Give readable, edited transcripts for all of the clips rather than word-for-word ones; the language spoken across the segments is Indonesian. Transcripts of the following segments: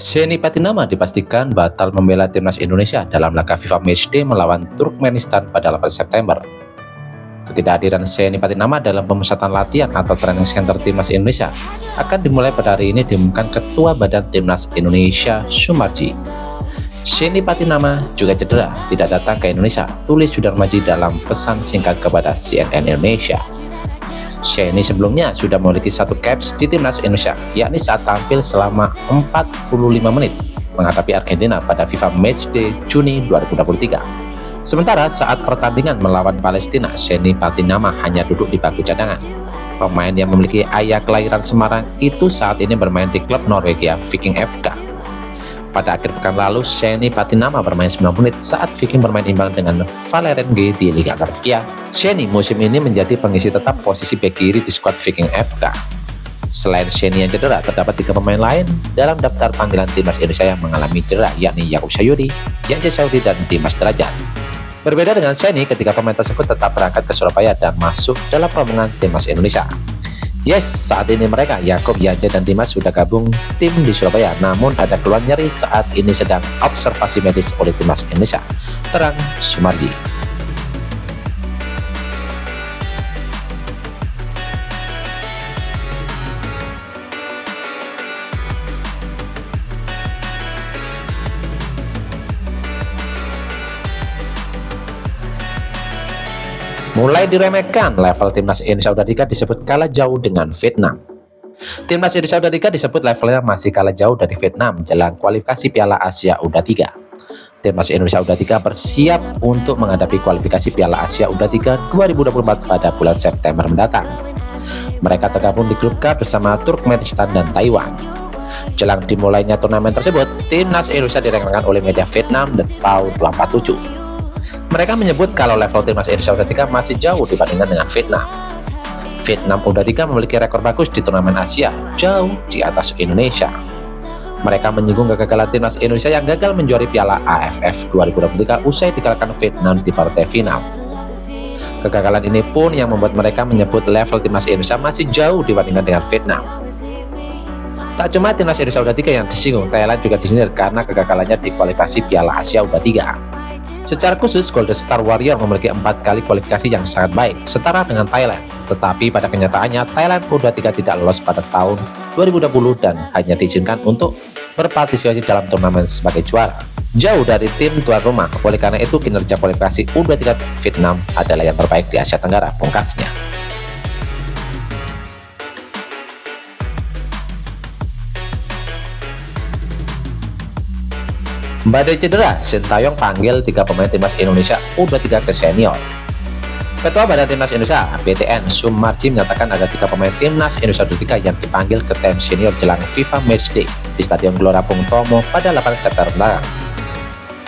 Seni Patinama dipastikan batal membela timnas Indonesia dalam laga FIFA Matchday melawan Turkmenistan pada 8 September. Ketidakhadiran Seni Patinama dalam pemusatan latihan atau training center timnas Indonesia akan dimulai pada hari ini, diumumkan Ketua Badan Timnas Indonesia Sumarji. Seni Patinama juga cedera, tidak datang ke Indonesia, tulis Sudarmaji dalam pesan singkat kepada CNN Indonesia. Seni sebelumnya sudah memiliki satu caps di timnas Indonesia, yakni saat tampil selama 45 menit menghadapi Argentina pada FIFA Matchday Juni 2023. Sementara saat pertandingan melawan Palestina, Seni Patinama hanya duduk di bangku cadangan. Pemain yang memiliki ayah kelahiran Semarang itu saat ini bermain di klub Norwegia Viking FK. Pada akhir pekan lalu, Seni Patinama bermain 9 menit saat Viking bermain imbang dengan Vålerenga di Liga Norwegia. Seni musim ini menjadi pengisi tetap posisi bek kiri di skuad Viking FK. Selain Seni yang cedera, terdapat 3 pemain lain dalam daftar panggilan timnas Indonesia yang mengalami cedera, yakni Yakub Sayuri, Yance Saudi, dan Dimas Derajat. Berbeda dengan Seni, ketiga pemain tersebut tetap berangkat ke Surabaya dan masuk dalam rombongan timnas Indonesia. Yes, saat ini mereka, Yakub, Yance, dan Dimas sudah gabung tim di Surabaya, namun ada keluhan nyeri saat ini sedang observasi medis oleh timnas Indonesia, terang Sumarji. Mulai diremehkan, level timnas Indonesia U23 disebut kalah jauh dengan Vietnam. Timnas Indonesia U23 disebut levelnya masih kalah jauh dari Vietnam jelang kualifikasi Piala Asia U23. Timnas Indonesia U23 bersiap untuk menghadapi kualifikasi Piala Asia U23 2024 pada bulan September mendatang. Mereka tergabung di grup K bersama Turkmenistan dan Taiwan. Jelang dimulainya turnamen tersebut, timnas Indonesia direnggang oleh media Vietnam dan PAU247. Mereka menyebut kalau level timnas Indonesia U23 masih jauh dibandingkan dengan Vietnam. Vietnam U23 memiliki rekor bagus di turnamen Asia, jauh di atas Indonesia. Mereka menyinggung kegagalan timnas Indonesia yang gagal menjuari Piala AFF 2023 usai dikalahkan Vietnam di partai final. Kegagalan ini pun yang membuat mereka menyebut level timnas Indonesia masih jauh dibandingkan dengan Vietnam. Tak cuma timnas Indonesia U23 yang disinggung, Thailand juga disindir karena kegagalannya di kualifikasi Piala Asia U23. Secara khusus, Golden Star Warrior memiliki 4 kali kualifikasi yang sangat baik, setara dengan Thailand. Tetapi pada kenyataannya, Thailand U23 tidak lolos pada tahun 2020 dan hanya diizinkan untuk berpartisipasi dalam turnamen sebagai juara. Jauh dari tim tuan rumah, oleh karena itu kinerja kualifikasi U23 Vietnam adalah yang terbaik di Asia Tenggara, pungkasnya. Badai cedera, Sintayong panggil 3 pemain timnas Indonesia U23 ke senior. Ketua Badan Timnas Indonesia (BTN) Sumarji menyatakan ada 3 pemain timnas Indonesia U23 yang dipanggil ke tim senior jelang FIFA Matchday di Stadion Gelora Bung Tomo pada 8 September mendatang.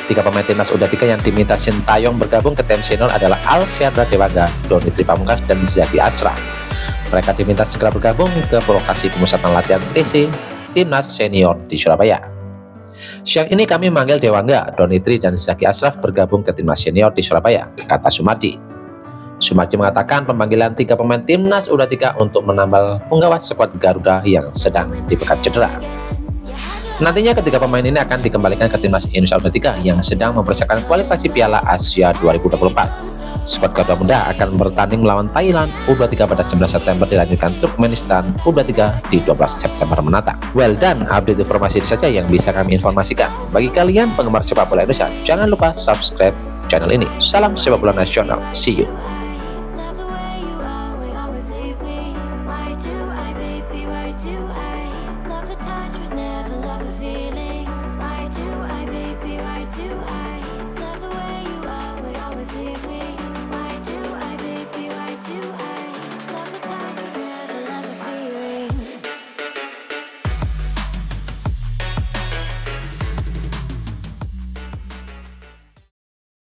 3 pemain timnas U23 yang diminta Sintayong bergabung ke tim senior adalah Alfiandra Dewangga, Donitri Pamungkas, dan Zaki Ashraf. Mereka diminta segera bergabung ke lokasi pemusatan latihan TC Timnas Senior di Surabaya. Siang ini kami memanggil Dewangga, Donitri, dan Zaki Ashraf bergabung ke timnas senior di Surabaya, kata Sumarji. Sumarji mengatakan pemanggilan 3 pemain timnas U23 untuk menambal penggawas skuad Garuda yang sedang dipecat cedera. Nantinya ketiga pemain ini akan dikembalikan ke timnas Indonesia U23 yang sedang mempersiapkan kualifikasi Piala Asia 2024. Skuad Garuda Muda akan bertanding melawan Thailand U23 pada 9 September, dilanjutkan Turkmenistan U23 di 12 September mendatang. Well done, update informasi ini saja yang bisa kami informasikan. Bagi kalian penggemar sepak bola Indonesia, jangan lupa subscribe channel ini. Salam sepak bola nasional, see you.